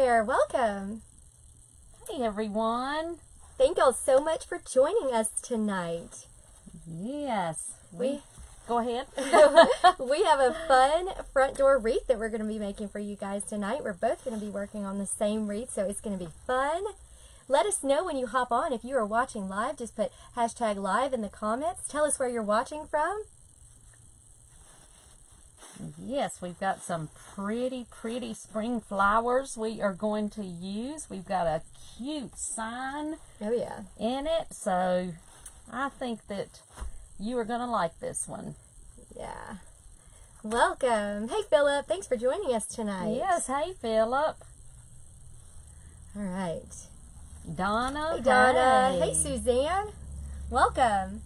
there, welcome. Hey everyone. Thank y'all so much for joining us tonight. Yes. Go ahead. We have a fun front door wreath that we're going to be making for you guys tonight. We're both going to be working on the same wreath, so it's going to be fun. Let us know when you hop on. If you are watching live, just put #live in the comments. Tell us where you're watching from. Yes, we've got some pretty spring flowers we are going to use. We've got a cute sign in it, so I think that you are going to like this one. Yeah. Welcome. Hey, Philip. Thanks for joining us tonight. Yes. Hey, Philip. All right. Donna. Hey, Donna. Hey, Suzanne. Welcome.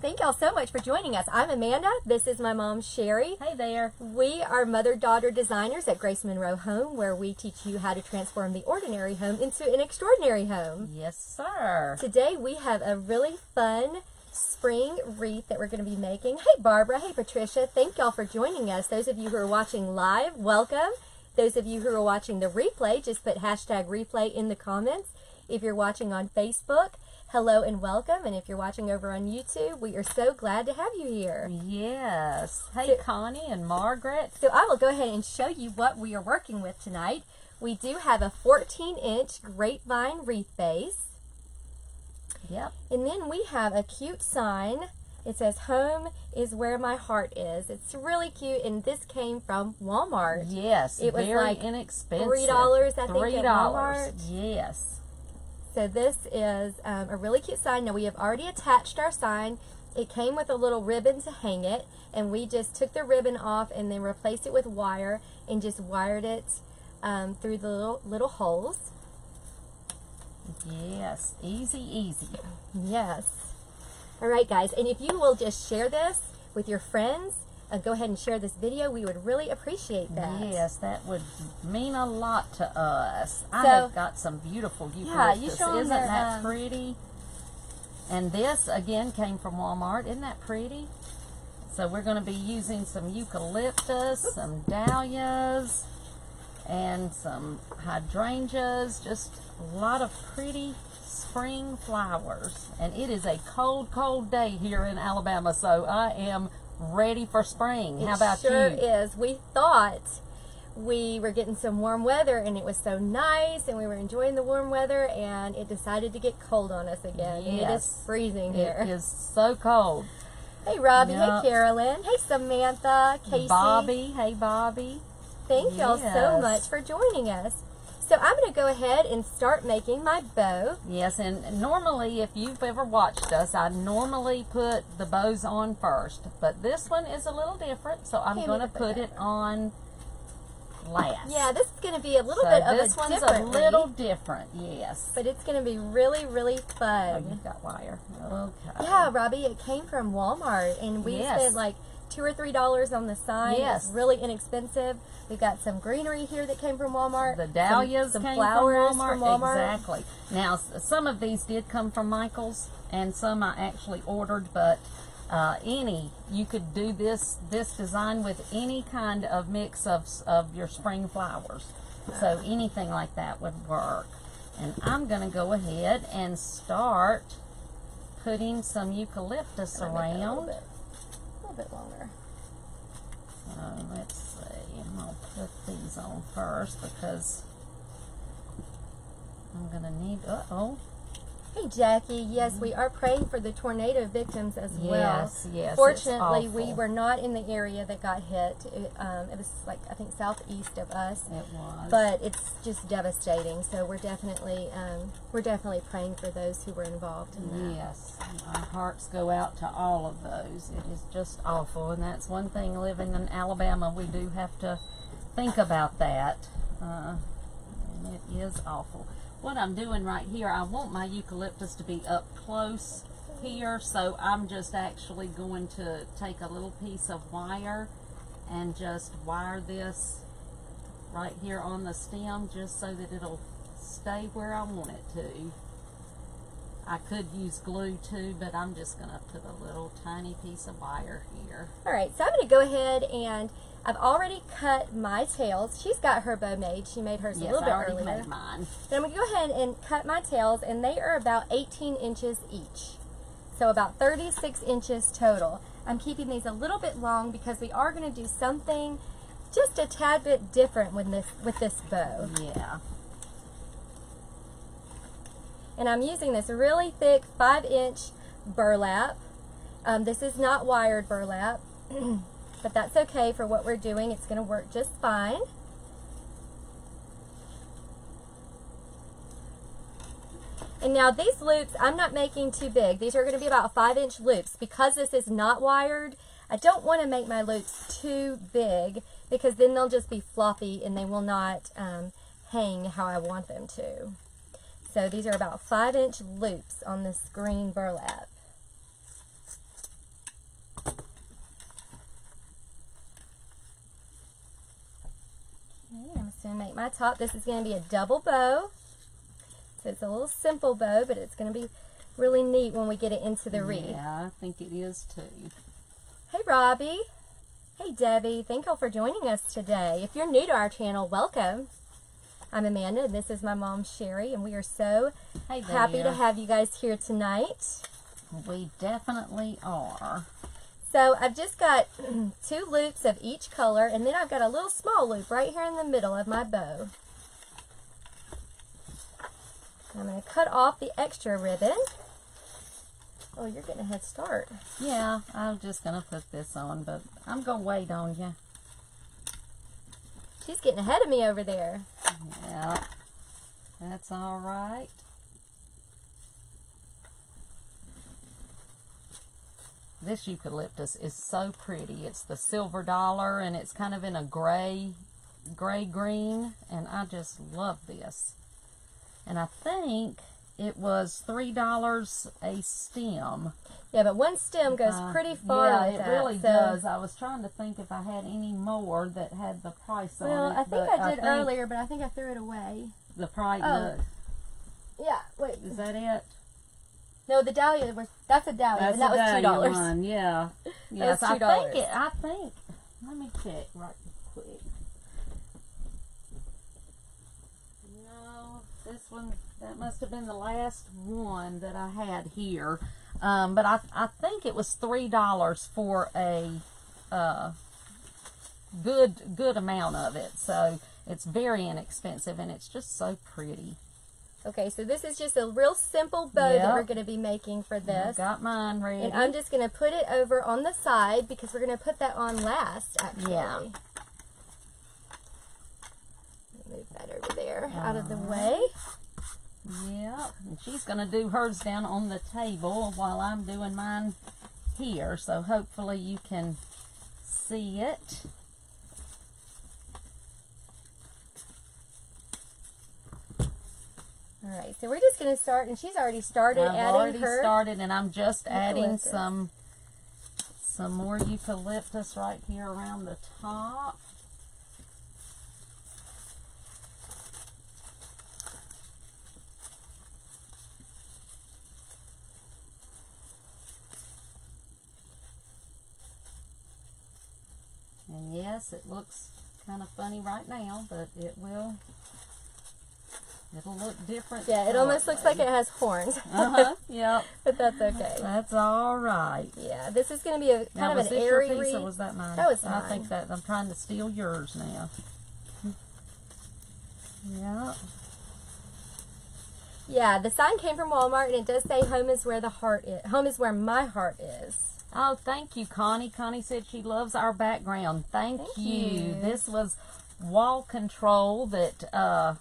Thank y'all so much for joining us. I'm Amanda. This is my mom, Sherry. Hey there. We are mother-daughter designers at Grace Monroe Home, where we teach you how to transform the ordinary home into an extraordinary home. Yes, sir. Today we have a really fun spring wreath that we're going to be making. Hey, Barbara. Hey, Patricia. Thank y'all for joining us. Those of you who are watching live, welcome. Those of you who are watching the replay, just put #replay in the comments. If you're watching on Facebook, hello and welcome. And if you're watching over on YouTube, we are so glad to have you here. Yes. Hey, Connie and Margaret. So I will go ahead and show you what we are working with tonight. We do have a 14-inch grapevine wreath base. Yep. And then we have a cute sign. It says, "Home is where my heart is." It's really cute, and this came from Walmart. Yes, it was very like inexpensive. $3, I think, $3. at Walmart. Yes. So this is a really cute sign. Now we have already attached our sign. It came with a little ribbon to hang it, and we just took the ribbon off and then replaced it with wire and just wired it through the little holes. Yes, easy. Yes. All right, guys, and if you will just share this with your friends, go ahead and share this video. We would really appreciate that. Yes, that would mean a lot to us. I have got some beautiful eucalyptus. Isn't that pretty? And this, again, came from Walmart. Isn't that pretty? So we're going to be using some eucalyptus, some dahlias, and some hydrangeas. Just a lot of pretty spring flowers. And it is a cold day here in Alabama, so I am ready for spring. How about you? It sure is. We thought we were getting some warm weather, and it was so nice, and we were enjoying the warm weather, and it decided to get cold on us again. Yes. And it is freezing here. It is so cold. Hey, Robbie. Yep. Hey, Carolyn. Hey, Samantha. Casey. Bobby. Hey, Bobby. Thank y'all so much for joining us. So I'm going to go ahead and start making my bow. Yes, and normally, if you've ever watched us, I normally put the bows on first. But this one is a little different, so I'm going to put it on last. Yeah, this is going to be a little bit of a different This one's a little different, yes. But it's going to be really fun. Oh, you've got wire. Okay. Yeah, Robbie, it came from Walmart, and we spent like $2 or $3 on the sign. Yes. It's really inexpensive. We've got some greenery here that came from Walmart. The dahlias some came flowers from Walmart. Exactly. Now, some of these did come from Michael's, and some I actually ordered, but you could do this design with any kind of mix of your spring flowers. So anything like that would work. And I'm going to go ahead and start putting some eucalyptus around. A little bit longer. So let's see. I'm going to put these on first because I'm going to need, Hey, Jackie. Yes, we are praying for the tornado victims as well. Yes. Fortunately, we were not in the area that got hit. It was like, I think, southeast of us. It was. But it's just devastating. So we're definitely praying for those who were involved in that. Yes. Our hearts go out to all of those. It is just awful. And that's one thing, living in Alabama, we do have to think about that. And it is awful. What I'm doing right here, I want my eucalyptus to be up close here, so I'm just actually going to take a little piece of wire and just wire this right here on the stem just so that it'll stay where I want it to. I could use glue too, but I'm just going to put a little tiny piece of wire here. All right, so I'm going to go ahead and I've already cut my tails. She's got her bow made. She made hers a little bit earlier. Yes, I already made mine. But I'm going to go ahead and cut my tails, and they are about 18 inches each. So about 36 inches total. I'm keeping these a little bit long because we are going to do something just a tad bit different with this bow. Yeah. And I'm using this really thick 5-inch burlap. This is not wired burlap, but that's okay for what we're doing. It's going to work just fine. And now these loops, I'm not making too big. These are going to be about 5-inch loops. Because this is not wired, I don't want to make my loops too big because then they'll just be floppy and they will not hang how I want them to. So these are about 5-inch loops on this green burlap. Okay, I'm just going to make my top. This is going to be a double bow. So it's a little simple bow, but it's going to be really neat when we get it into the wreath. Yeah, I think it is too. Hey Robbie. Hey Debbie. Thank y'all for joining us today. If you're new to our channel, welcome. I'm Amanda, and this is my mom, Sherry, and we are so happy to have you guys here tonight. We definitely are. So I've just got 2 loops of each color, and then I've got a little small loop right here in the middle of my bow. I'm going to cut off the extra ribbon. Oh, you're getting a head start. Yeah, I'm just going to put this on, but I'm going to wait on you. She's getting ahead of me over there. Yeah, that's all right. This eucalyptus is so pretty. It's the silver dollar, and it's kind of in a gray green, and I just love this. And I think it was $3 a stem. Yeah, but one stem goes pretty far. Yeah, with it that, really does. I was trying to think if I had any more that had the price on it. Well, I think I did earlier, but I think I threw it away. The price. Oh. Yeah, wait. Is that it? No, the dahlia was. That's a dahlia, and that was $2. One. Yeah. Yes, that was $2. I think. Let me check right quick. No, this one. That must have been the last one that I had here. But I think it was $3 for a good amount of it. So it's very inexpensive, and it's just so pretty. Okay, so this is just a real simple bow that we're going to be making for this. I got mine ready. And I'm just going to put it over on the side because we're going to put that on last, actually. Yeah. Move that over there out of the way. Yeah, and she's going to do hers down on the table while I'm doing mine here. So hopefully you can see it. All right, so we're just going to start, and she's already started adding her. I've already started, and I'm just adding some more eucalyptus right here around the top. And yes, it looks kind of funny right now, but it'll look different. Yeah, it almost looks like it has horns. Yep. But that's okay. That's all right. Yeah, this is going to be a kind of an airy piece, or was that mine? That was mine. I think that I'm trying to steal yours now. Yeah. Yeah, the sign came from Walmart, and it does say "Home is where the heart is. Home is where my heart is." Oh, thank you, Connie. Connie said she loves our background. Thank you. This was wall control that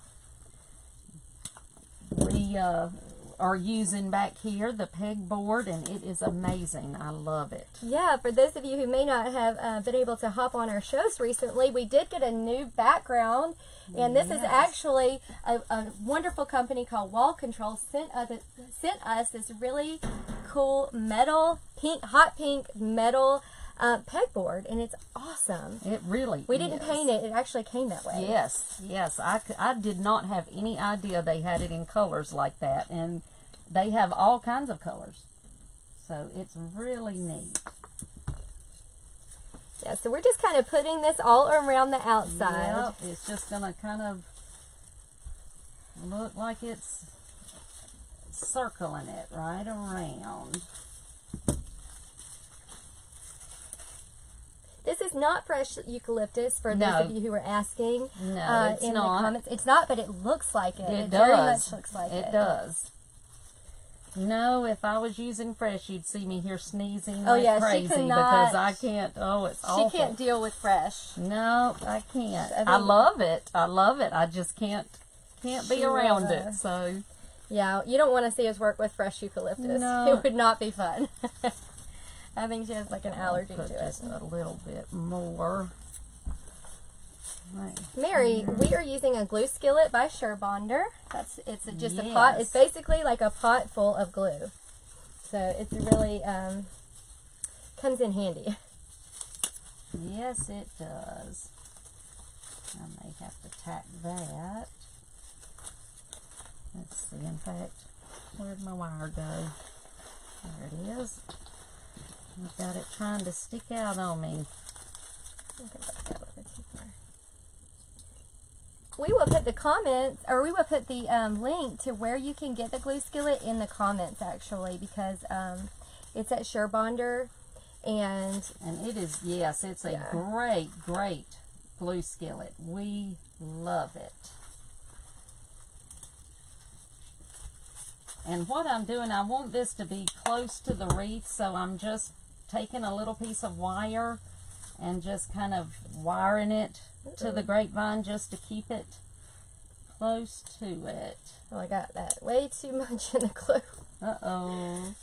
we are using back here, the pegboard, and it is amazing. I love it. Yeah, for those of you who may not have been able to hop on our shows recently, we did get a new background, and this is actually a wonderful company called Wall Control sent us this really cool metal, hot pink metal pegboard, and it's awesome. It really is. We didn't paint it. It actually came that way. Yes, yes. I did not have any idea they had it in colors like that, and they have all kinds of colors. So it's really neat. Yeah, so we're just kind of putting this all around the outside. Yep, it's just going to kind of look like it's circling it right around. This is not fresh eucalyptus for those of you who are asking. No, it's in not. The comments. It's not, but it looks like it. It very does. much looks like it. It does. No, if I was using fresh, you'd see me here sneezing crazy because I can't. Oh, it's awful. She can't deal with fresh. No, I can't. I love it. I love it. I just can't be around it. So yeah, you don't want to see us work with fresh eucalyptus. No. It would not be fun. I think she has like an allergy to it. Just a little bit more. Right. Mary, we are using a glue skillet by Sherbonder. It's just a pot. It's basically like a pot full of glue. So it's really comes in handy. Yes, it does. I may have to tack that. Let's see. In fact, where'd my wire go? There it is. I've got it trying to stick out on me. We will put the comments, or we will put the link to where you can get the glue skillet in the comments, actually, because it's at Sherbonder, and it is, yes, it's a great glue skillet. We love it. And what I'm doing, I want this to be close to the wreath, so I'm just taking a little piece of wire and just kind of wiring it to the grapevine just to keep it close to it. Oh, I got that way too much in the glue. Uh-oh.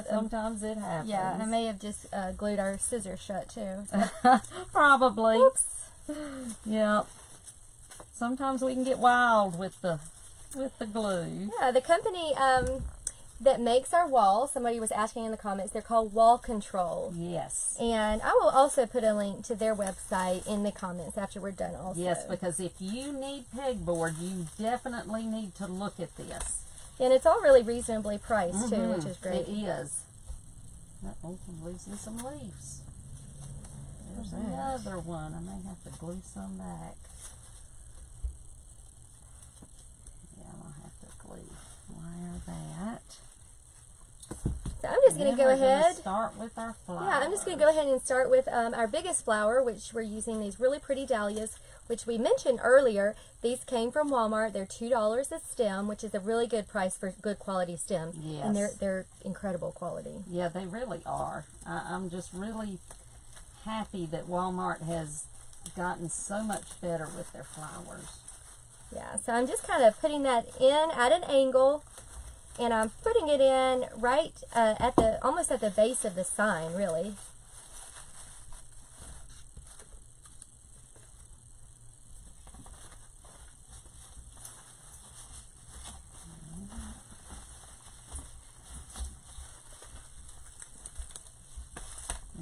Sometimes it happens. Yeah, I may have just glued our scissors shut too. Probably. Oops. Yep. Sometimes we can get wild with the glue. Yeah, the company that makes our wall, somebody was asking in the comments, they're called Wall Control. Yes. And I will also put a link to their website in the comments after we're done also. Yes, because if you need pegboard, you definitely need to look at this. And it's all really reasonably priced too, which is great. It is. Uh-oh, I'm losing some leaves. There's another one. I may have to glue some back. Yeah, I'll have to glue wire that. So I'm just going to go ahead. Start with our flowers. Yeah, I'm just going to go ahead and start with our biggest flower, which we're using these really pretty dahlias, which we mentioned earlier. These came from Walmart. They're $2 a stem, which is a really good price for good quality stems. Yes. And they're incredible quality. Yeah, they really are. I'm just really happy that Walmart has gotten so much better with their flowers. Yeah, so I'm just kind of putting that in at an angle. And I'm putting it in right almost at the base of the sign, really.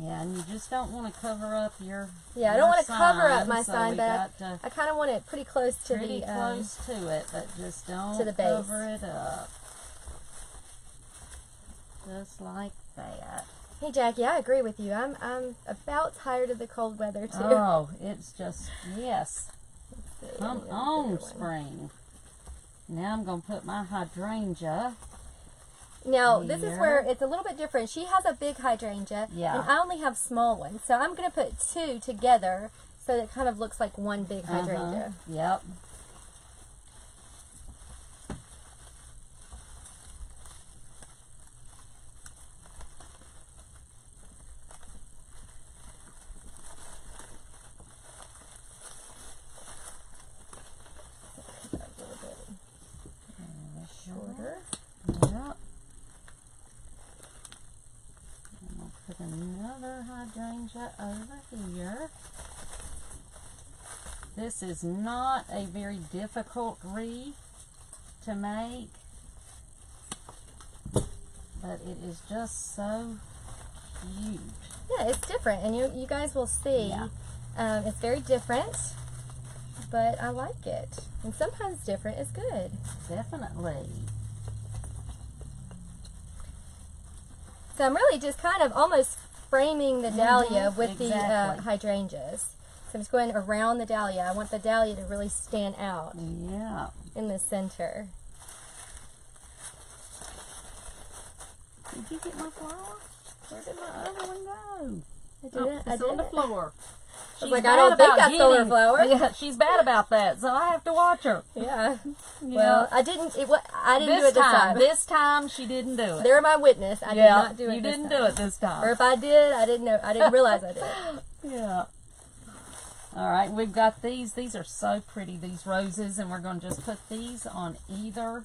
Yeah, and you just don't want to cover up your I don't want to cover up my so sign, but I kind of want it pretty close to pretty close to it, but just don't to the base. Cover it up. Just like that. Hey Jackie, I agree with you. I'm about tired of the cold weather too. Oh, it's just yes. Come on, spring. Now I'm gonna put my hydrangea. Now this is where it's a little bit different. She has a big hydrangea, and I only have small ones. So I'm gonna put two together so that it kind of looks like one big hydrangea. Yep. Shorter. Yep. And we'll put another hydrangea over here. This is not a very difficult wreath to make, but it is just so huge. Yeah, it's different, and you guys will see. Yeah. It's very different, but I like it. And sometimes different is good. Definitely. So I'm really just kind of almost framing the dahlia with the hydrangeas. So I'm just going around the dahlia. I want the dahlia to really stand out in the center. Did you get my flower? Where did my other one go? I didn't. It's on the floor. She's like, I don't think I stole her flower. Yeah, she's bad about that, so I have to watch her. Yeah. Well, I didn't. I didn't do it this time. This time she didn't do it. They're my witness. I did not do it. You didn't do it this time. Or if I did, I didn't know. I didn't realize I did. Yeah. All right, we've got these. These are so pretty. These roses, and we're going to just put these on either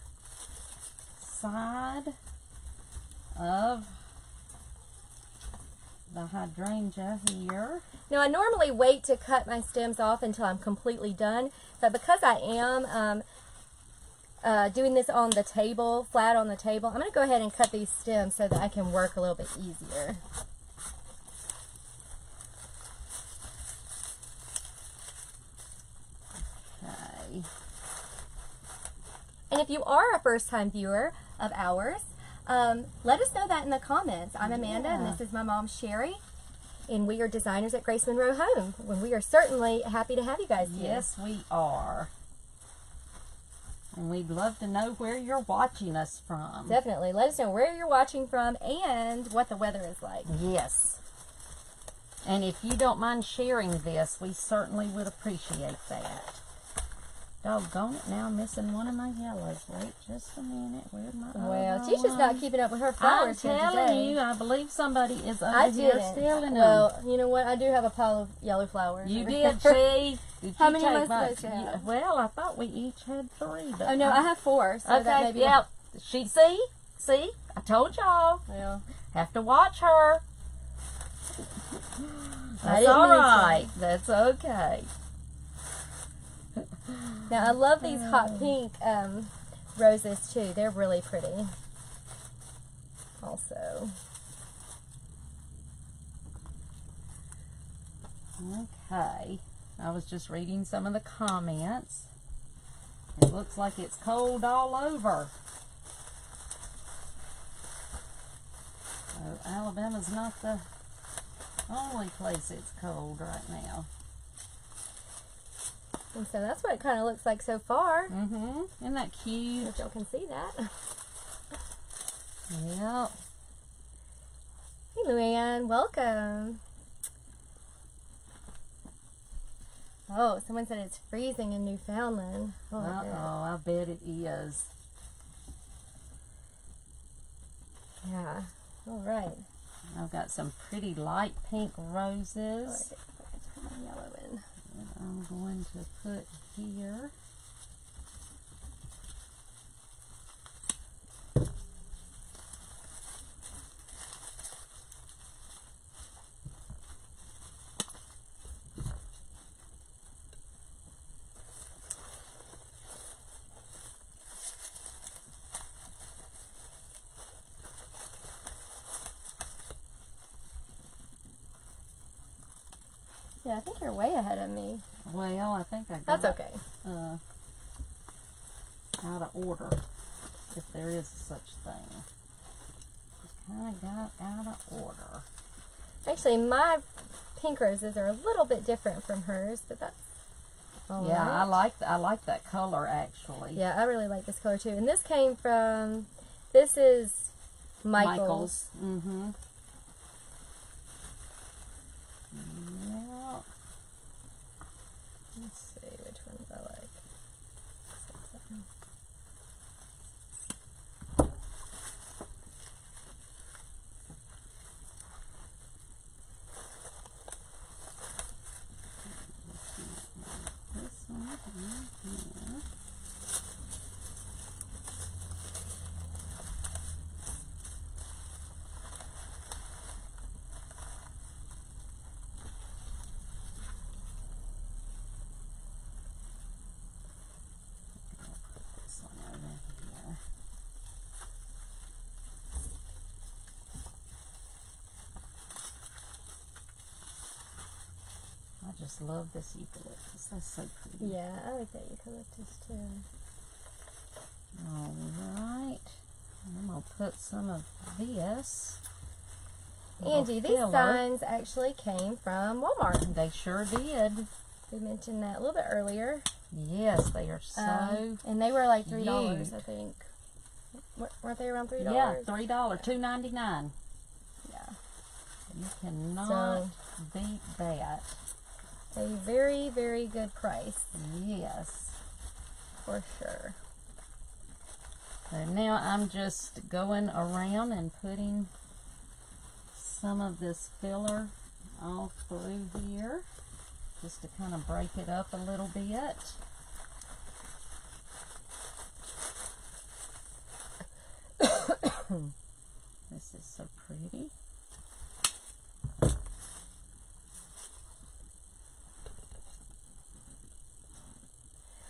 side of the hydrangea here. Now, I normally wait to cut my stems off until I'm completely done, but because I am doing this on the table, flat on the table, I'm going to go ahead and cut these stems so that I can work a little bit easier. Okay. And if you are a first-time viewer of ours, let us know that in the comments. I'm Amanda, and this is my mom, Sherry, and we are designers at Grace Monroe Home. And we are certainly happy to have you guys here. Yes, we are. And we'd love to know where you're watching us from. Definitely. Let us know where you're watching from and what the weather is like. Yes. And if you don't mind sharing this, we certainly would appreciate that. Doggone it, now I'm missing one of my yellows. Wait just a minute. Where's my Well, she's just not keeping up with her flowers. I'm telling you, I believe somebody is under here stealing them. Well, you know what? I do have a pile of yellow flowers. You did, see? How many am I supposed to have? Well, I thought we each had 3. But oh, no, I have 4. So okay, that may be See? I told y'all. Well, have to watch her. That's all right. That's okay. Now, I love these hot pink roses, too. They're really pretty. Also. Okay. I was just reading some of the comments. It looks like it's cold all over. So, Alabama's not the only place it's cold right now. And so that's what it kind of looks like so far. Isn't that cute? If y'all can see that. Yep. Hey, Luann. Welcome. Oh, someone said it's freezing in Newfoundland. Oh, I bet it is. Yeah. All right. I've got some pretty light pink roses. Put my yellow in. And I'm going to put here. Yeah, I think you're way ahead of me. Well, I think I got That's okay. Out of order, if there is such thing. Just kind of got out of order. Actually, my pink roses are a little bit different from hers, but that's all right. I like that color actually. Yeah, I really like this color too. And this came from, this is Michael's. Mm-hmm. Let's see which ones I like. This one here. I just love this eucalyptus. That's so pretty. Yeah, I like that eucalyptus too. Alright. I'm going to put some of this Angie, these signs actually came from Walmart. They sure did. We mentioned that a little bit earlier. Yes, they are so and they were like $3, I think. Weren't they around $3? Yeah, $3, $2.99. Yeah. You cannot beat that. A very, very good price. Yes. For sure. So now I'm just going around and putting some of this filler all through here, just to kind of break it up a little bit. This is so pretty.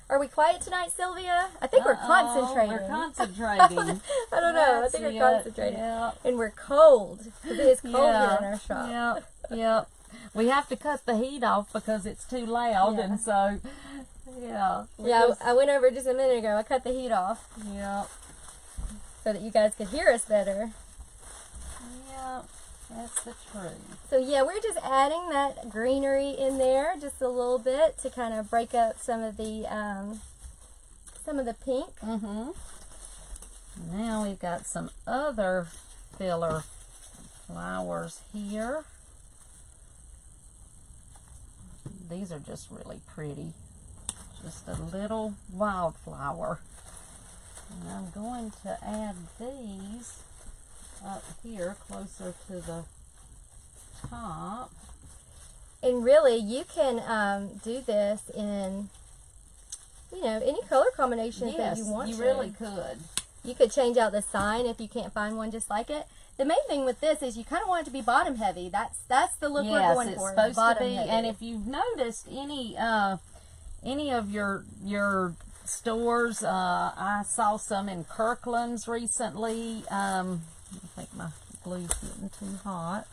Are we quiet tonight, Sylvia? I think we're concentrating. We're concentrating. I don't know. I think we're concentrating. Yep. And we're cold. Because it is cold here in our shop. Yep. We have to cut the heat off because it's too loud, and so, I went over just a minute ago. I cut the heat off. Yep. So that you guys could hear us better. Yep. That's the truth. So yeah, we're just adding that greenery in there just a little bit to kind of break up some of the pink. Now we've got some other filler flowers here. These are just really pretty. Just a little wildflower. And I'm going to add these up here closer to the top. And really, you can do this in, any color combinations that you want. You really could. You could change out the sign if you can't find one just like it. The main thing with this is you kind of want it to be bottom heavy. That's the look we're going for. It's supposed to be. Heavy. And if you've noticed any of your stores, I saw some in Kirkland's recently. I think my glue's getting too hot.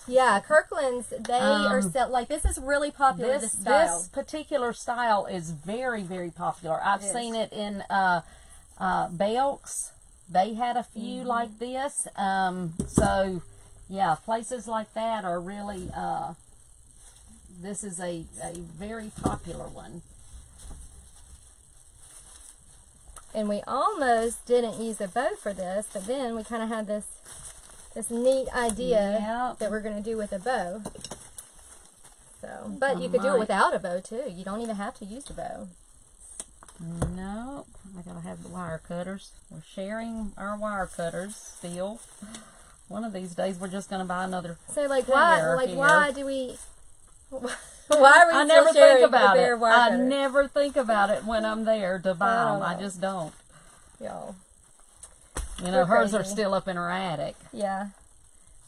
Yeah, Kirkland's, they are like, this is really popular, this style. This particular style is very, very popular. I've seen it in Belk's. They had a few like this. So, yeah, places like that are really, this is a very popular one. And we almost didn't use a bow for this, but then we kind of had this neat idea that we're going to do with a bow. So, but you could do it without a bow too. You don't even have to use the bow. No, I gotta have the wire cutters. We're sharing our wire cutters still. One of these days we're just gonna buy another. So why do we? Why are we I still never sharing think about a pair it. of wire I cutters? never think about it when I'm there to buy them. I just don't. Y'all. Hers are still up in her attic. Yeah.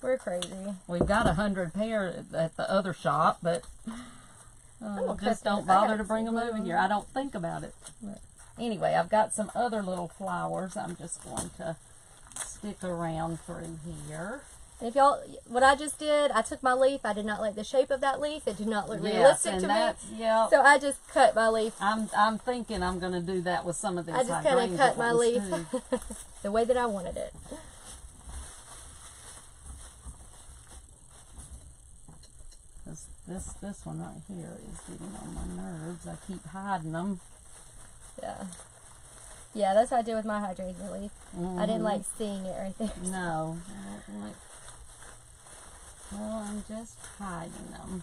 We're crazy. We've got 100 pair at the other shop, but just don't bother to bring them over here. I don't think about it. But anyway, I've got some other little flowers I'm just going to stick around through here. And if y'all, what I just did, I took my leaf. I did not like the shape of that leaf. It did not look realistic to me. Yeah. So I just cut my leaf. I'm thinking I'm going to do that with some of these. I just kind of cut my leaf the way that I wanted it. This one right here is getting on my nerves. I keep hiding them. Yeah, that's what I did with my hydrangea leaf. I didn't like seeing it right there. No. Well, I'm just hiding them.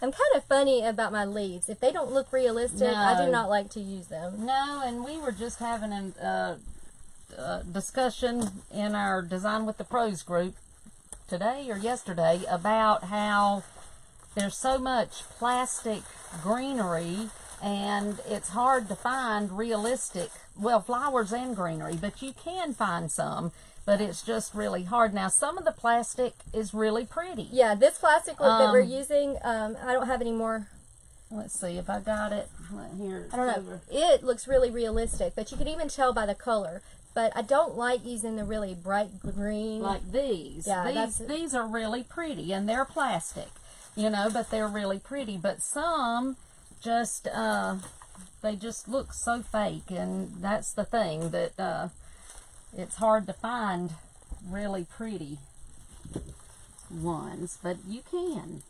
I'm kind of funny about my leaves. If they don't look realistic, I do not like to use them. No, and we were just having a discussion in our Design with the Pros group today or yesterday about how there's so much plastic greenery and it's hard to find realistic, well, flowers and greenery, but you can find some, but it's just really hard. Now, some of the plastic is really pretty. Yeah, this plastic that we're using, I don't have any more. Let's see if I got it. Here, I don't know. It looks really realistic, but you can even tell by the color. But I don't like using the really bright green. Like these. Yeah, these are really pretty, and they're plastic. But they're really pretty. But some just, they just look so fake, and that's the thing, that it's hard to find really pretty. ones, but you can.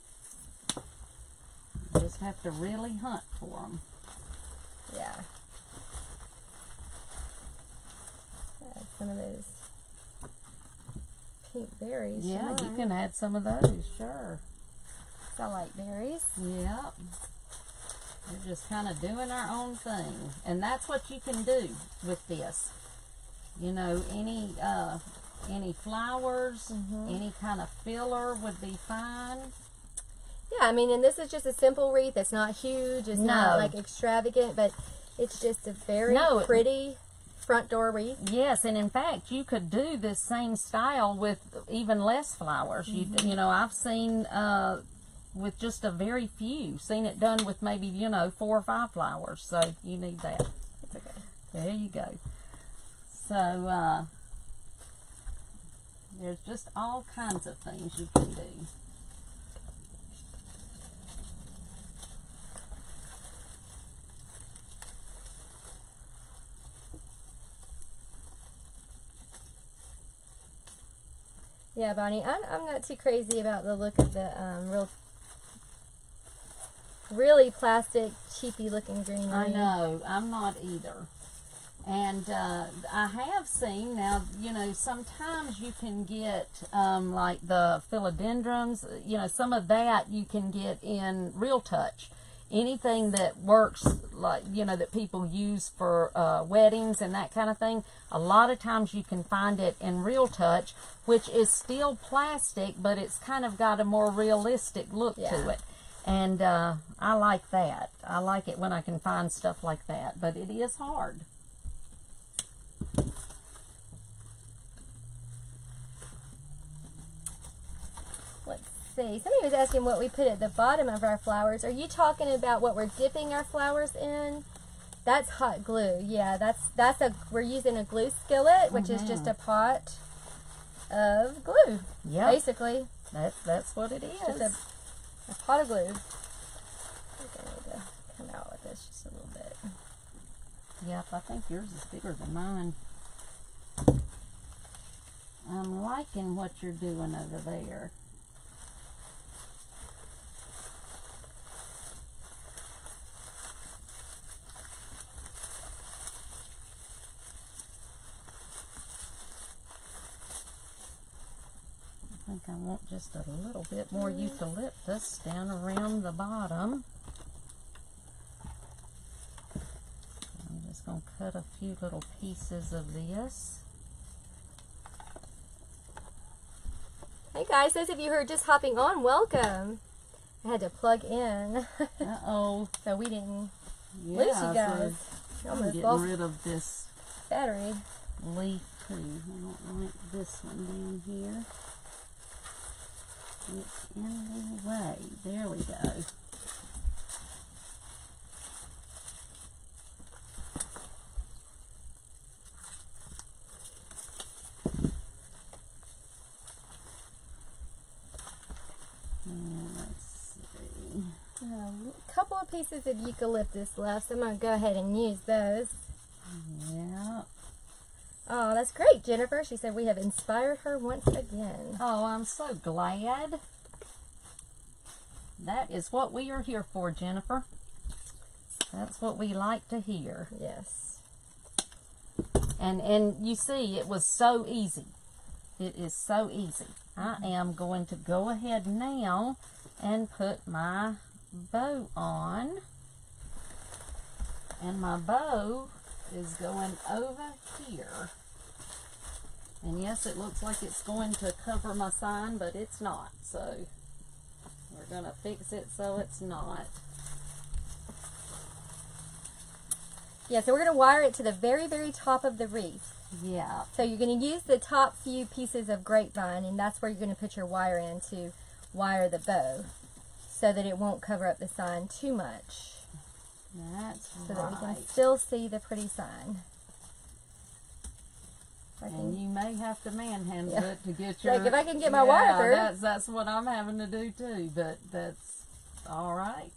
You just have to really hunt for them. Yeah. Some of those pink berries. Yeah, you can add some of those, sure. I like berries. Yep. We're just kind of doing our own thing. And that's what you can do with this. You know, any flowers, any kind of filler would be fine. Yeah, I mean, and this is just a simple wreath. It's not huge. It's not like extravagant, but it's just a very pretty front door wreath. Yes, and in fact, you could do this same style with even less flowers. You know, I've seen with just a very few, seen it done with maybe, you know, 4 or 5 flowers. So you need that. It's okay. There you go. So there's just all kinds of things you can do. Yeah, Bonnie, I'm not too crazy about the look of the really plastic, cheapy looking greenery. I know, I'm not either. And I have seen, now, you know, sometimes you can get like the philodendrons, you know, some of that you can get in Real Touch. Anything that works, like, you know, that people use for weddings and that kind of thing, a lot of times you can find it in Real Touch, which is still plastic, but it's kind of got a more realistic look to it. And I like that. I like it when I can find stuff like that, but it is hard. Somebody was asking what we put at the bottom of our flowers. Are you talking about what we're dipping our flowers in? That's hot glue. Yeah, we're using a glue skillet, which is just a pot of glue. Yeah, basically. That's what it is. Just a pot of glue. I think I need to come out with this just a little bit. Yep, I think yours is bigger than mine. I'm liking what you're doing over there. I think I want just a little bit more eucalyptus down around the bottom. I'm just going to cut a few little pieces of this. Hey guys, those of you who are just hopping on, welcome. I had to plug in. Uh-oh. So we didn't lose you guys. So I'm getting rid of this battery leaf too. I don't like this one down here. It's in the way. There we go. Let's see. A couple of pieces of eucalyptus left, so I'm going to go ahead and use those. Yeah. Oh, that's great, Jennifer. She said we have inspired her once again. Oh, I'm so glad. That is what we are here for, Jennifer. That's what we like to hear. Yes. And you see, it was so easy. It is so easy. I am going to go ahead now and put my bow on. And my bow is going over here. And yes, it looks like it's going to cover my sign, but it's not. So we're going to fix it so it's not. Yeah, so we're going to wire it to the very, very top of the wreath. Yeah. So you're going to use the top few pieces of grapevine, and that's where you're going to put your wire in to wire the bow so that it won't cover up the sign too much. That's so right. that we can still see the pretty sign. And you may have to manhandle it to get your... Like if I can get my wire through. That's what I'm having to do too, but that's all right.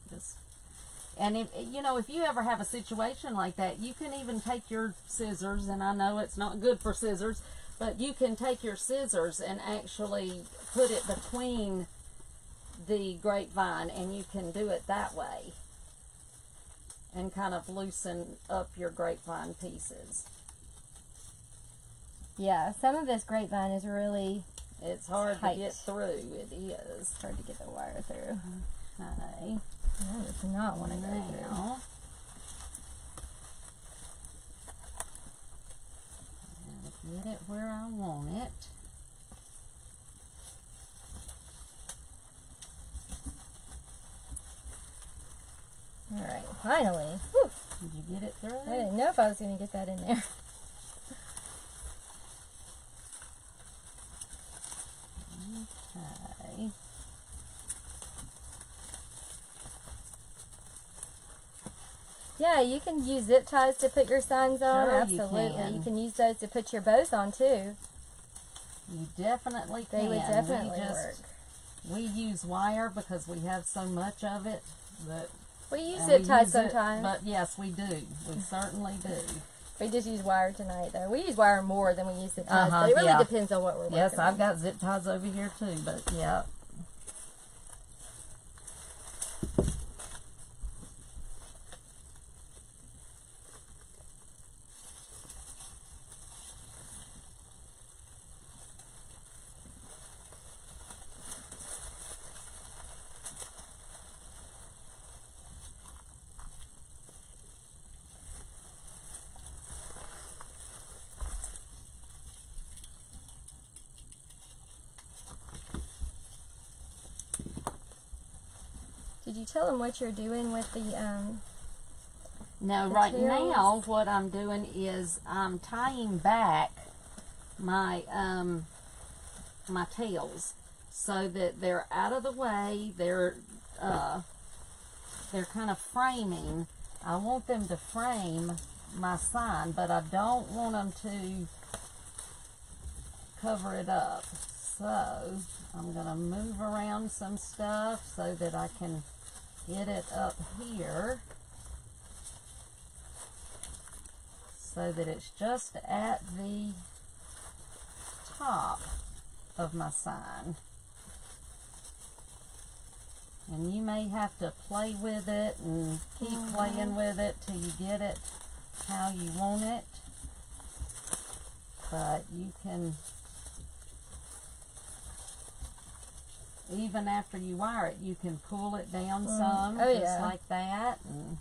And if you ever have a situation like that, you can even take your scissors, and I know it's not good for scissors, but you can take your scissors and actually put it between the grapevine, and you can do it that way and kind of loosen up your grapevine pieces. Yeah, some of this grapevine is really it's hard to get through. It is hard to get the wire through. Okay. That does not want to go through. Get it where I want it. All right, finally. Whew. Did you get it through? I didn't know if I was going to get that in there. Okay. Yeah, you can use zip ties to put your signs on. Sure, absolutely. You can use those to put your bows on too. You definitely can. They would definitely work. We use wire because we have so much of it that we use zip ties sometimes. But yes, we do. We certainly do. We just use wire tonight, though. We use wire more than we use zip ties, but it really depends on what we're working on. Yes, I've got zip ties over here too, but yeah. Did you tell them what you're doing with the No, right now what I'm doing is I'm tying back my my tails so that they're out of the way. They're kind of framing. I want them to frame my sign, but I don't want them to cover it up. So I'm going to move around some stuff so that I can get it up here so that it's just at the top of my sign. And you may have to play with it and keep playing with it till you get it how you want it. But you can, even after you wire it, you can pull it down some, just like that. And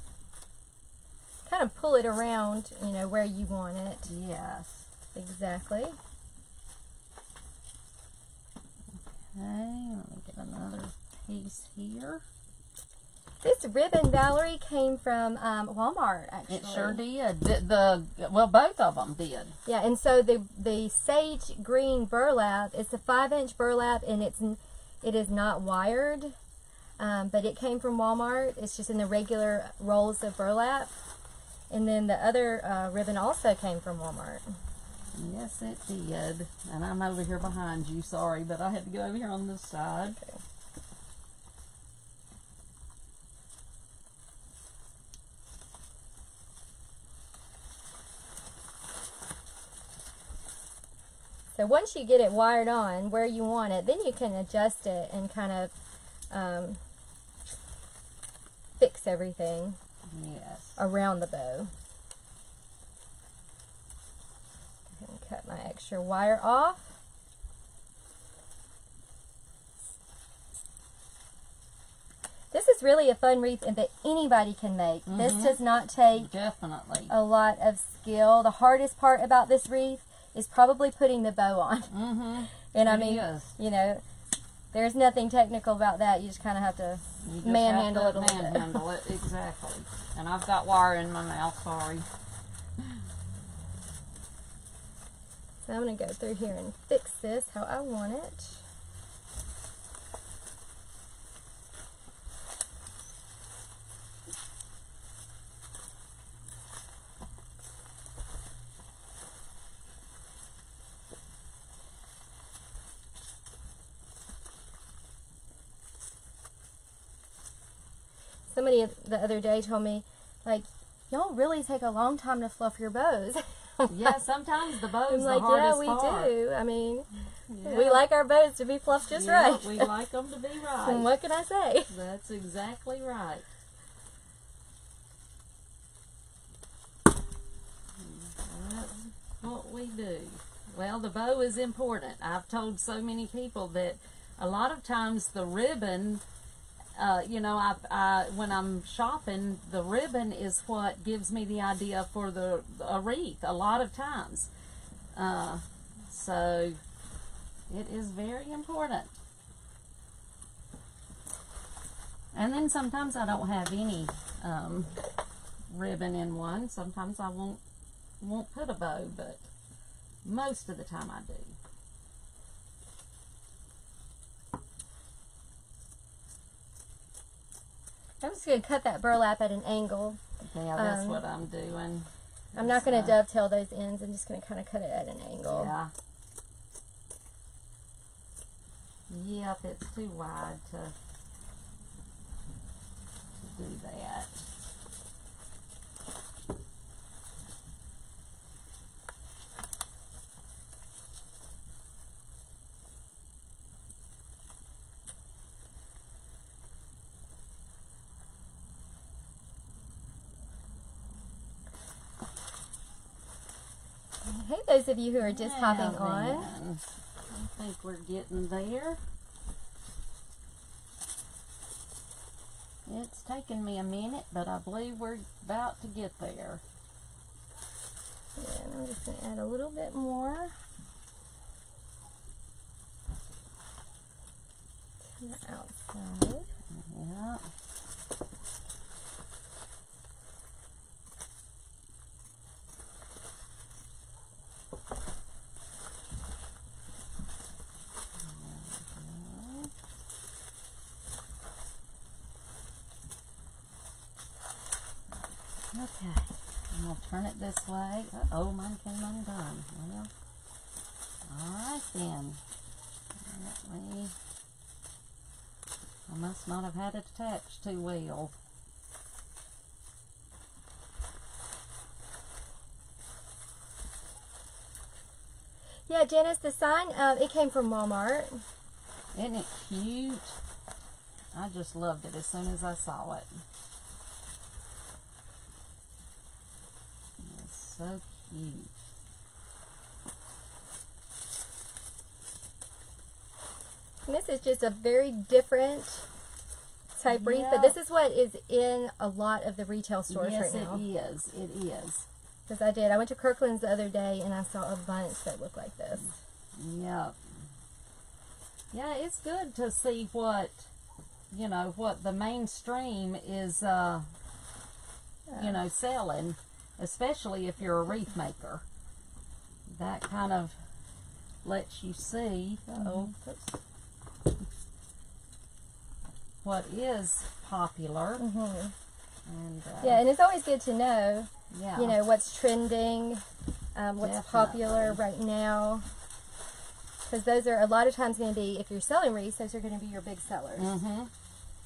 kind of pull it around, you know, where you want it. Yes. Exactly. Okay, let me get another piece here. This ribbon, Valerie, came from Walmart, actually. It sure did. Well, both of them did. Yeah, and so the sage green burlap, it's a 5-inch burlap, and it is not wired, but it came from Walmart. It's just in the regular rolls of burlap. And then the other ribbon also came from Walmart. Yes, it did. And I'm over here behind you, sorry, but I had to go over here on this side. Okay. So once you get it wired on where you want it, then you can adjust it and kind of fix everything around the bow. And cut my extra wire off. This is really a fun wreath that anybody can make. This does not take a lot of skill. The hardest part about this wreath is probably putting the bow on. And I mean, you know, there's nothing technical about that. You just kind of have to manhandle it a little bit. Manhandle it, exactly. And I've got wire in my mouth, sorry. So I'm going to go through here and fix this how I want it. Somebody the other day told me, like, y'all really take a long time to fluff your bows. Yeah, sometimes the bow's I'm like, the hardest part. Yeah, we do. I mean, Yeah. We like our bows to be fluffed just right. We like them to be right. And what can I say? That's exactly right. That's what we do. Well, the bow is important. I've told so many people that a lot of times the ribbon, you know, when I'm shopping, the ribbon is what gives me the idea for a wreath a lot of times. So it is very important. And then sometimes I don't have any ribbon in one. Sometimes I won't put a bow, but most of the time I do. I'm just going to cut that burlap at an angle. Yeah, that's what I'm doing. I'm not going to dovetail those ends. I'm just going to kind of cut it at an angle. Yeah. Yep, it's too wide to do that. Hey, those of you who are just hopping on. I think we're getting there. It's taken me a minute, but I believe we're about to get there. Yeah, and I'm just going to add a little bit more to the outside. Yeah. Okay, I'm going to turn it this way. Uh-oh, mine came undone. Well, alright then. I must not have had it attached too well. Yeah, Janice, the sign, it came from Walmart. Isn't it cute? I just loved it as soon as I saw it. It's so cute. And this is just a very different type wreath, but this is what is in a lot of the retail stores right now. Yes, it is. It is. Because I went to Kirkland's the other day and I saw a bunch that looked like this. Yep. Yeah, it's good to see what, you know, what the mainstream is, you know, selling, especially if you're a wreath maker. That kind of lets you see what is popular. And, yeah, and it's always good to know, you know, what's trending, what's popular right now. Because those are a lot of times going to be, if you're selling wreaths, those are going to be your big sellers.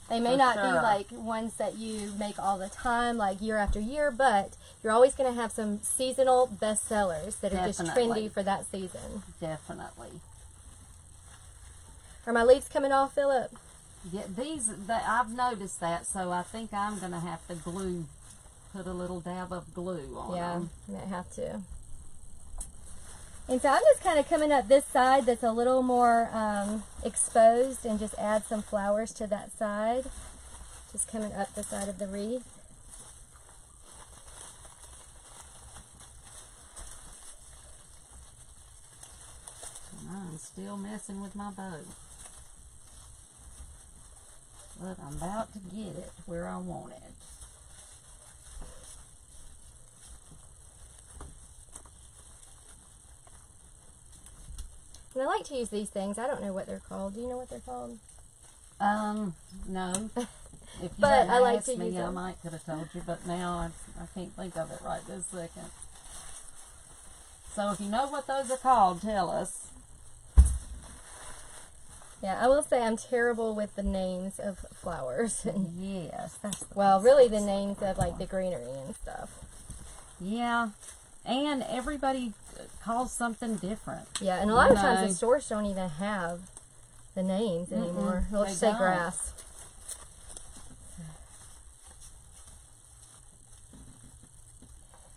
They may not be like ones that you make all the time, like year after year, but you're always going to have some seasonal best sellers that are just trendy for that season. Definitely. Are my leaves coming off, Philip? Yeah, I've noticed that, so I think I'm going to have to put a little dab of glue on them. Yeah, I might have to. And so I'm just kind of coming up this side that's a little more exposed and just add some flowers to that side. Just coming up the side of the wreath. I'm still messing with my bow. But I'm about to get it where I want it. And I like to use these things. I don't know what they're called. Do you know what they're called? No. If you hadn't asked me, I might could have told you, but now I can't think of it right this second. So if you know what those are called, tell us. Yeah, I will say I'm terrible with the names of flowers. Yes. Well, really the names of like the greenery and stuff. Yeah. And everybody calls something different. Yeah, and a lot of times the stores don't even have the names anymore. They'll just say grass.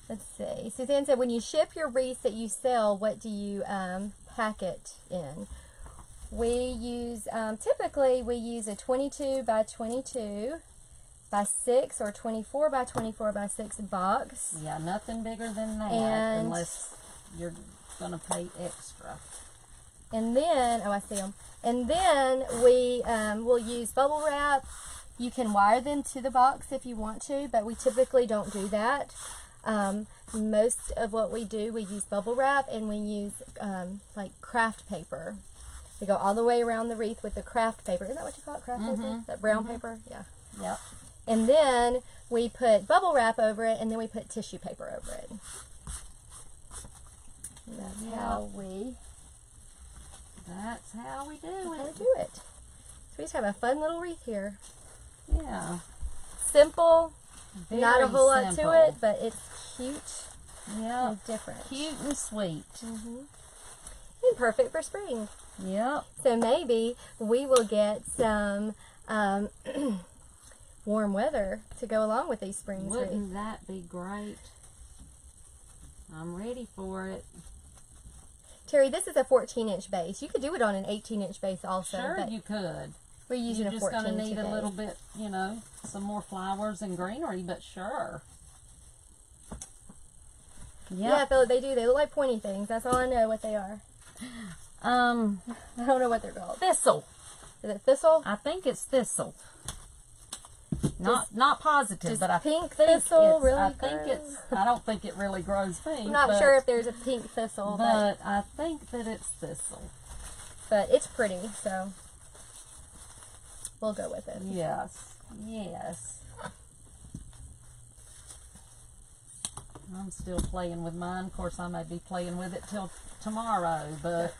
Let's see. Suzanne said, when you ship your wreaths that you sell, what do you pack it in? We use, typically we use a 22 by 22 by 6 or 24 by 24 by 6 box. Yeah, nothing bigger than that unless you're going to pay extra. And then, oh, I see them. And then we will use bubble wrap. You can wire them to the box if you want to, but we typically don't do that. Most of what we do, we use bubble wrap, and we use like craft paper. We go all the way around the wreath with the craft paper. Isn't that what you call it, craft paper? That brown paper? Yeah. Yep. And then we put bubble wrap over it, and then we put tissue paper over it. And that's how we do it. So we just have a fun little wreath here. Yeah. Simple. Very not a whole simple. lot to it, but it's cute. Yeah. And different. Cute and sweet. And perfect for spring. Yep. So maybe we will get some warm weather to go along with these spring trees. Wouldn't that be great? I'm ready for it. Terry, this is a 14-inch base. You could do it on an 18-inch base also. Sure, but you could. We're using You're a 14 just going to need today. a little bit, you know, some more flowers and greenery, but sure. Yep. Yeah, I feel like they do. They look like pointy things. That's all I know what they are. I don't know what they're called. Thistle. Is it thistle? I think it's thistle. Not positive, but I pink think thistle it's, really I think grows? it's. I don't think it really grows pink. I'm not sure if there's a pink thistle, but I think that it's thistle. But it's pretty, so we'll go with it. Yes, yes. I'm still playing with mine. Of course, I may be playing with it till tomorrow, but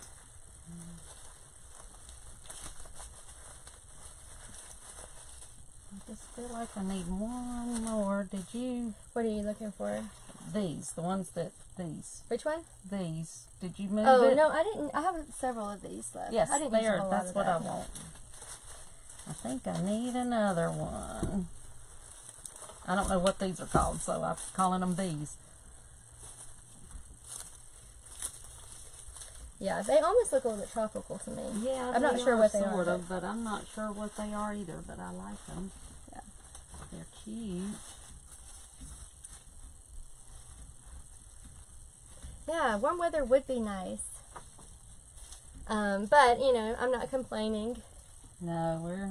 I just feel like I need one more. Did you? What are you looking for? These, the ones that, these. Which one? These. Did you move Oh, it? no, I didn't. I have several of these left. Yes, I didn't use a there. whole lot That's of what that. I want. I think I need another one. I don't know what these are called, so I'm calling them these. Yeah, they almost look a little bit tropical to me. Yeah, I'm not sure what they are. Sort of, but I'm not sure what they are either, but I like them. Yeah. They're cute. Yeah, warm weather would be nice. But, you know, I'm not complaining. No,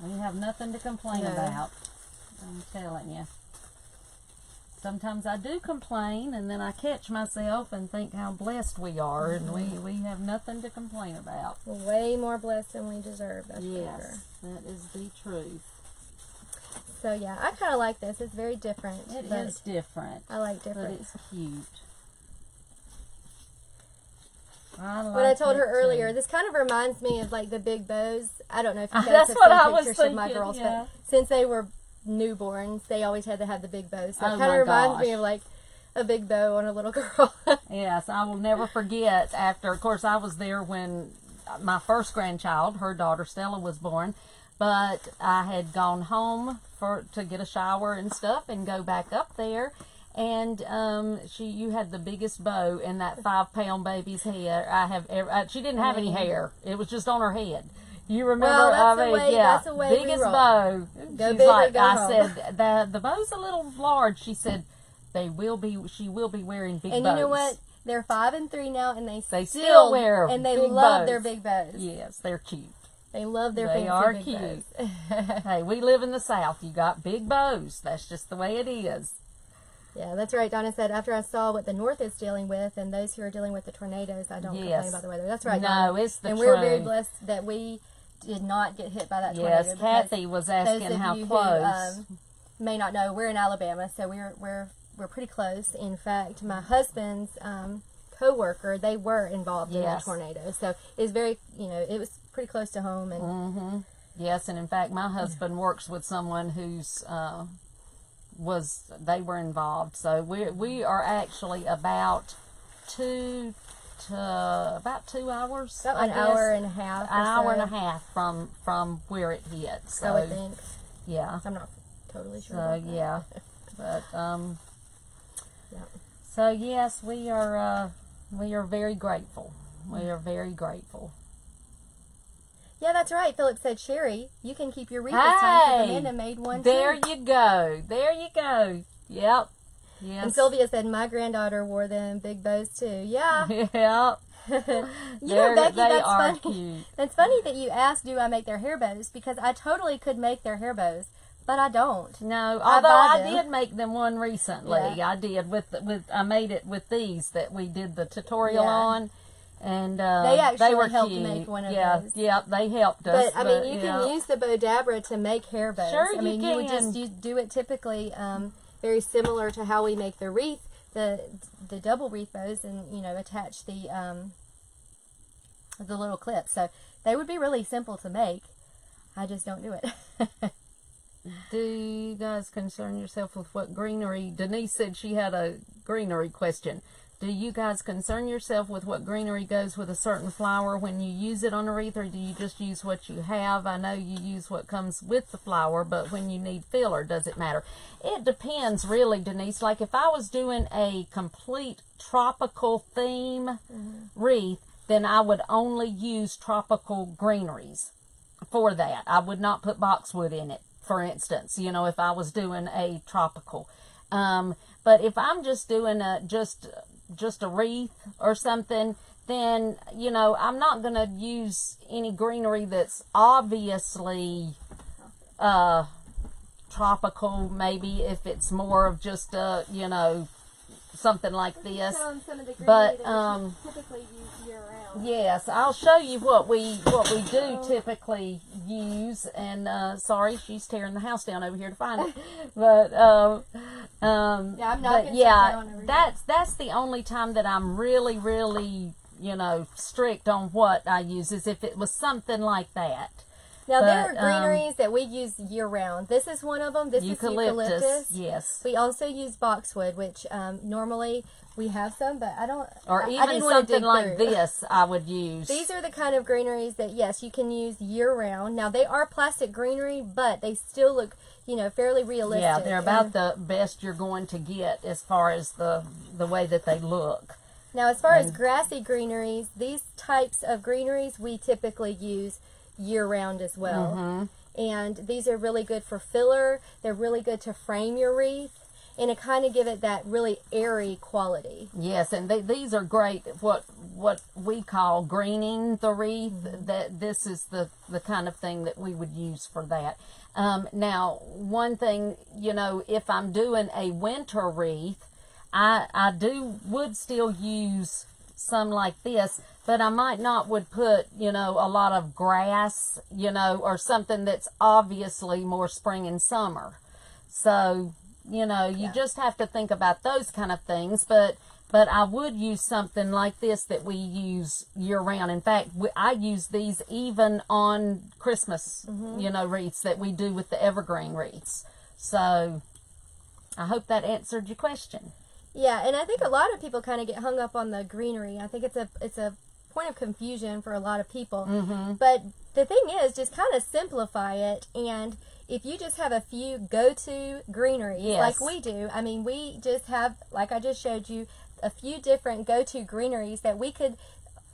we have nothing to complain about. I'm telling you. Sometimes I do complain, and then I catch myself and think how blessed we are, and we have nothing to complain about. We're way more blessed than we deserve, that's for sure. Yes, that is the truth. So, yeah, I kind of like this. It's very different. It is different. I like different. But it's cute. Like what I told her earlier, this kind of reminds me of like the big bows. I don't know if you guys have seen pictures of my girls, but since they were newborns, they always had to have the big bows. So it kind of reminds me of like a big bow on a little girl. Yes, I will never forget after, of course, I was there when my first grandchild, her daughter Stella, was born. But I had gone home to get a shower and stuff and go back up there. And you had the biggest bow in that 5-pound baby's hair I have ever. She didn't have any hair; it was just on her head. You remember? Well, that's the way biggest bow. Go She's big like, or go I home. said, the bow's a little large. She said, she will be wearing big bows. And you know what? They're 5 and 3 now, and they still wear and they big love bows. their big bows. Yes, they're cute. They love their They fancy are big cute. bows. Hey, we live in the South. You got big bows. That's just the way it is. Yeah, that's right. Donna said, after I saw what the North is dealing with and those who are dealing with the tornadoes, I don't complain about the weather. That's right, Donna. No, it's the and truth. we're very blessed that we did not get hit by that tornado. Yes, Kathy was asking how close. Who, may not know, we're in Alabama, so we're pretty close. In fact, my husband's co-worker, they were involved in that tornado. So it was very, it was pretty close to home. And Yes, and in fact, my husband works with someone who's they were involved. So we are actually about 2 hours. About an hour and a half. An hour and a half from where it hit. So I would think. Yeah. I'm not totally sure. So yeah, but yeah. So yes, we are very grateful. We are very grateful. Yeah, that's right. Philip said, Sherry, you can keep your wreath this time because Amanda made one too. There you go. There you go. Yep. Yes. And Sylvia said, my granddaughter wore them big bows too. Yeah. Yep. Becky, they that's are funny. cute. That's funny that you asked, do I make their hair bows? Because I totally could make their hair bows, but I don't. No, although I them. did make them one recently. Yeah. I did I made it with these that we did the tutorial on. And they actually were helped cute. make one of those. Yeah, they helped us. But, I mean, you can use the Bodabra to make hair bows. Sure, I mean, you would just do it typically very similar to how we make the wreath, the double wreath bows, and, attach the little clips. So they would be really simple to make. I just don't do it. Do you guys concern yourself with what greenery? Denise said she had a greenery question. Do you guys concern yourself with what greenery goes with a certain flower when you use it on a wreath, or do you just use what you have? I know you use what comes with the flower, but when you need filler, does it matter? It depends, really, Denise. Like if I was doing a complete tropical theme wreath, then I would only use tropical greeneries for that. I would not put boxwood in it, for instance, if I was doing a tropical. But if I'm just doing just a wreath or something, then I'm not going to use any greenery that's obviously tropical. Maybe if it's more of just something like this. But typically use year-round. Yes, I'll show you what we do typically use. And sorry, she's tearing the house down over here to find it. But yeah, I'm not. But yeah, that's the only time that I'm really strict on what I use, is if it was something like that. Now, there are greeneries that we use year-round. This is one of them. This is eucalyptus. Yes. We also use boxwood, which normally we have some, but I don't. Or even something like this I would use. These are the kind of greeneries that, yes, you can use year-round. Now, they are plastic greenery, but they still look, fairly realistic. Yeah, they're about the best you're going to get as far as the way that they look. Now, as far as grassy greeneries, these types of greeneries we typically use year-round as well. And these are really good for filler. They're really good to frame your wreath, and to kind of give it that really airy quality. Yes, and these are great. What we call greening the wreath. That this is the kind of thing that we would use for that. Now, one thing, if I'm doing a winter wreath, I would still use some like this, but I might not would put, a lot of grass, or something that's obviously more spring and summer. So, you just have to think about those kind of things, but I would use something like this that we use year round. In fact, I use these even on Christmas, wreaths that we do with the evergreen wreaths. So I hope that answered your question. Yeah, and I think a lot of people kind of get hung up on the greenery. I think it's a point of confusion for a lot of people. But the thing is, just kind of simplify it, and if you just have a few go-to greeneries, like we do, I mean, we just have, like I just showed you, a few different go-to greeneries that we could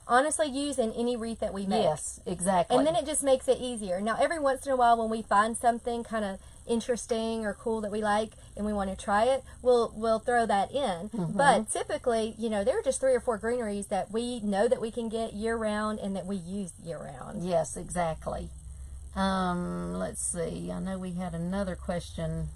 honestly use in any wreath that we make. Yes, exactly. And then it just makes it easier. Now, every once in a while when we find something kind of interesting or cool that we like and we want to try it, we'll throw that in. But typically, there are just 3 or 4 greeneries that we know that we can get year-round and that we use year-round. Yes, exactly. Let's see. I know we had another question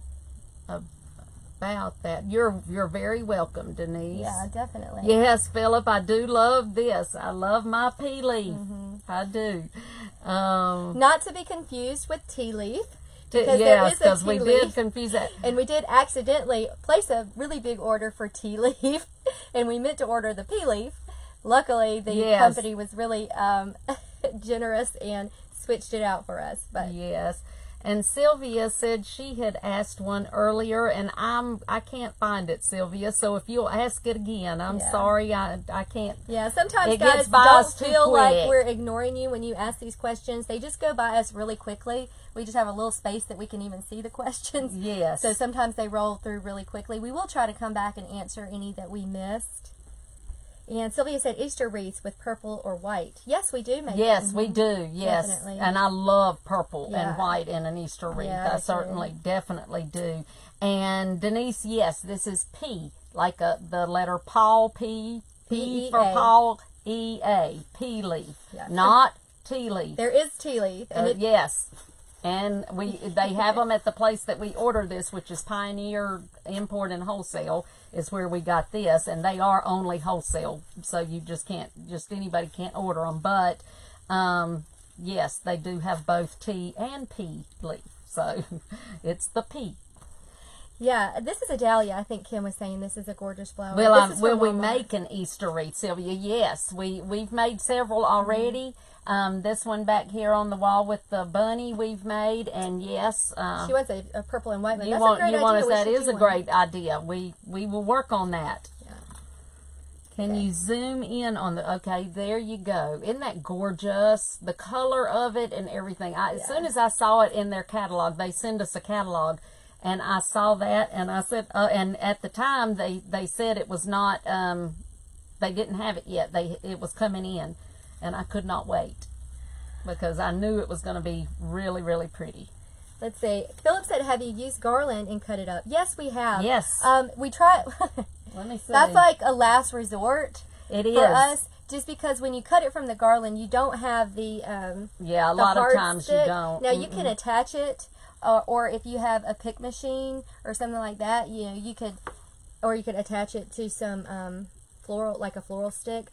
about that. You're very welcome, Denise. Yeah, definitely. Yes, Philip, I do love this. I love my pea leaf. I do. Not to be confused with tea leaf. Because we did confuse that. And we did accidentally place a really big order for tea leaf, and we meant to order the pea leaf. Luckily, the company was really generous and switched it out for us. But yes. And Sylvia said she had asked one earlier, and I can't find it, Sylvia. So if you'll ask it again, I'm sorry, I can't. Yeah, sometimes guys don't feel like we're ignoring you when you ask these questions. They just go by us really quickly. We just have a little space that we can even see the questions. Yes. So sometimes they roll through really quickly. We will try to come back and answer any that we missed. And Sylvia said Easter wreaths with purple or white. Yes, we do make Yes, we do. Yes. Definitely. And I love purple and white in an Easter wreath. Yeah, I certainly, definitely do. And Denise, yes, this is P, like the letter Paul, P for Paul, E-A, P leaf, not tea leaf. There is tea leaf. And yes. And they have them at the place that we order this, which is Pioneer Import and Wholesale, is where we got this, and they are only wholesale, so you anybody can't order them. But yes, they do have both tea and pea leaf, so it's the pea. Yeah, this is a dahlia. I think Kim was saying this is a gorgeous flower. Well, will we make an Easter wreath, Sylvia? Yes, we've made several already. This one back here on the wall with the bunny we've made, and yes, she wants a purple and white one. That's a great idea. That is a great idea. We will work on that. Yeah. Can you zoom in on the? Okay, there you go. Isn't that gorgeous? The color of it and everything. As soon as I saw it in their catalog, they send us a catalog. And I saw that, and I said, and at the time they said it was not, they didn't have it yet. It was coming in, and I could not wait because I knew it was going to be really, really pretty. Let's see. Philip said, "Have you used garland and cut it up?" Yes, we have. Yes. We try. Let me see. That's like a last resort. It is for us. Just because when you cut it from the garland, you don't have the a lot of times you don't. Now you can attach it. Or if you have a pick machine or something like that, you could attach it to some floral, like a floral stick,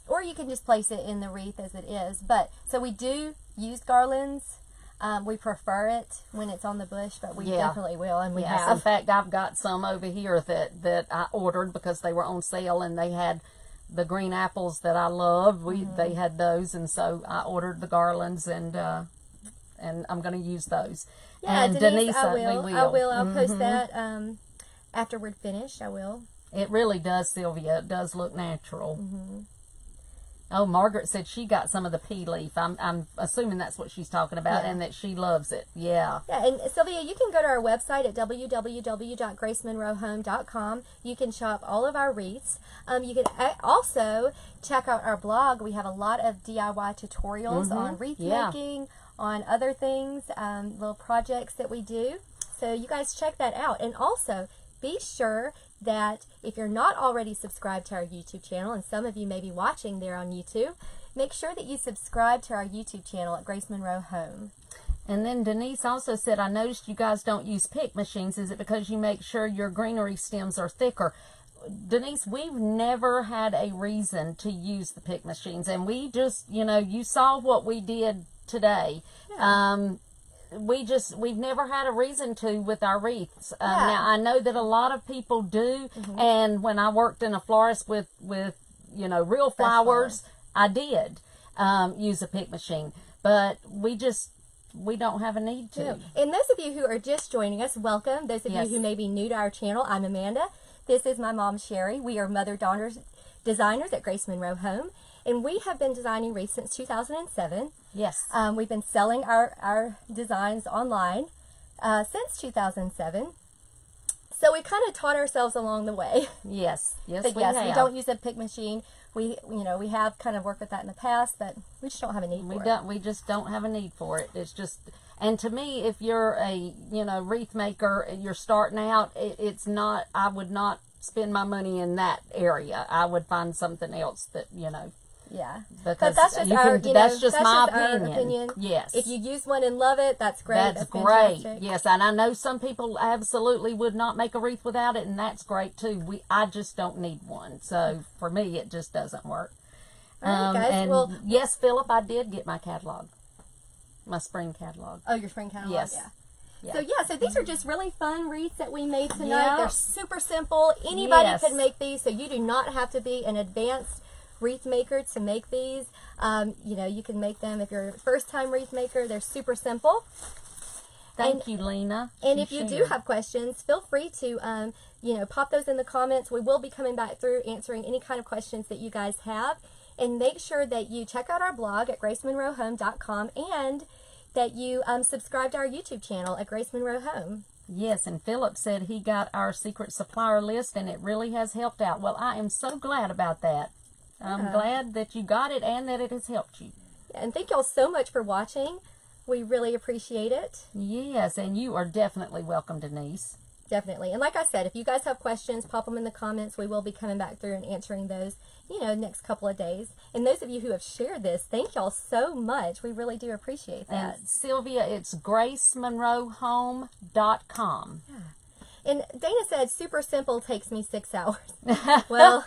or you can just place it in the wreath as it is. But so we do use garlands. We prefer it when it's on the bush, but we definitely will, and we have. In fact, I've got some over here that I ordered because they were on sale, and they had the green apples that I love. They had those, and so I ordered the garlands, and I'm going to use those. Yeah, and Denise, I will. I'll post that after we're finished. I will. It really does, Sylvia. It does look natural. Oh, Margaret said she got some of the pea leaf. I'm assuming that's what she's talking about, and that she loves it. Yeah. Yeah, and Sylvia, you can go to our website at www.gracemonroehome.com. You can shop all of our wreaths. You can also check out our blog. We have a lot of DIY tutorials on wreath making, on other things, little projects that we do. So you guys check that out. And also, be sure that if you're not already subscribed to our YouTube channel, and some of you may be watching there on YouTube, make sure that you subscribe to our YouTube channel at Grace Monroe Home. And then Denise also said, I noticed you guys don't use pick machines. Is it because you make sure your greenery stems are thicker? Denise, we've never had a reason to use the pick machines. And we just, you saw what we did today. We've never had a reason to with our wreaths. Now I know that a lot of people do, and when I worked in a florist with real flowers, I did use a pick machine, but we don't have a need to. And those of you who are just joining us, welcome. Those of you who may be new to our channel, I'm Amanda. This is my mom, Sherry. We are mother-daughter designers at Grace Monroe Home. And we have been designing wreaths since 2007. Yes. We've been selling our designs online since 2007. So we kind of taught ourselves along the way. Yes. Yes, but yes, we don't use a pick machine. We have kind of worked with that in the past, but we just don't have a need for it. We just don't have a need for it. It's just, and to me, if you're a wreath maker, you're starting out, it's not. I would not spend my money in that area. I would find something else that Yeah, because that's just my opinion. Yes. If you use one and love it, that's great. That's great. Yes, and I know some people absolutely would not make a wreath without it, and that's great too. I just don't need one. So for me, it just doesn't work. All right, guys. And yes, Philip, I did get my catalog, my spring catalog. Oh, your spring catalog. Yes. Yeah. So these are just really fun wreaths that we made tonight. They're super simple. Anybody could make these, so you do not have to be an advanced wreath maker to make these. You can make them if you're a first time wreath maker. They're super simple. Thank you, Lena. And if you do have questions, feel free to, pop those in the comments. We will be coming back through answering any kind of questions that you guys have. And make sure that you check out our blog at gracemonroehome.com and that you subscribe to our YouTube channel at Grace Monroe Home. Yes, and Philip said he got our secret supplier list, and it really has helped out. Well, I am so glad about that. I'm glad that you got it and that it has helped you. And thank y'all so much for watching. We really appreciate it. Yes, and you are definitely welcome, Denise. Definitely. And like I said, if you guys have questions, pop them in the comments. We will be coming back through and answering those, next couple of days. And those of you who have shared this, thank y'all so much. We really do appreciate that. And Sylvia, it's gracemonroehome.com. Yeah. And Dana said, super simple, takes me 6 hours. Well,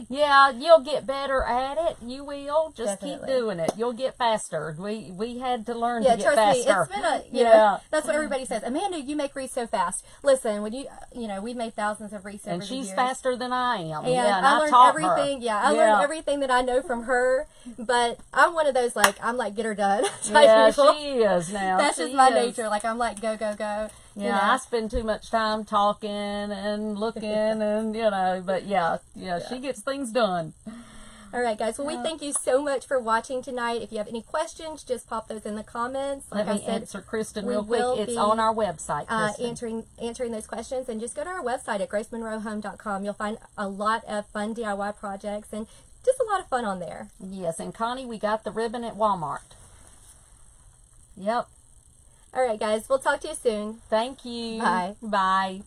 yeah, you'll get better at it. You will. Just definitely. Keep doing it. You'll get faster. We had to learn to get trust faster. me, it's been that's what everybody says. Amanda, you make wreaths so fast. Listen, when we've made thousands of wreaths over the years. And she's faster than I am. And I learned taught everything. her. Yeah, I learned everything that I know from her. But I'm one of those, I'm get her done type Yeah, people. she is now. That's just my nature. I'm go, go, go. Yeah, I spend too much time talking and looking and, but yeah, she gets things done. All right, guys. Well, we thank you so much for watching tonight. If you have any questions, just pop those in the comments. Let me answer Kristen real quick. It's on our website, answering those questions. And just go to our website at gracemonroehome.com. You'll find a lot of fun DIY projects and just a lot of fun on there. Yes, and Connie, we got the ribbon at Walmart. Yep. All right, guys. We'll talk to you soon. Thank you. Bye. Bye.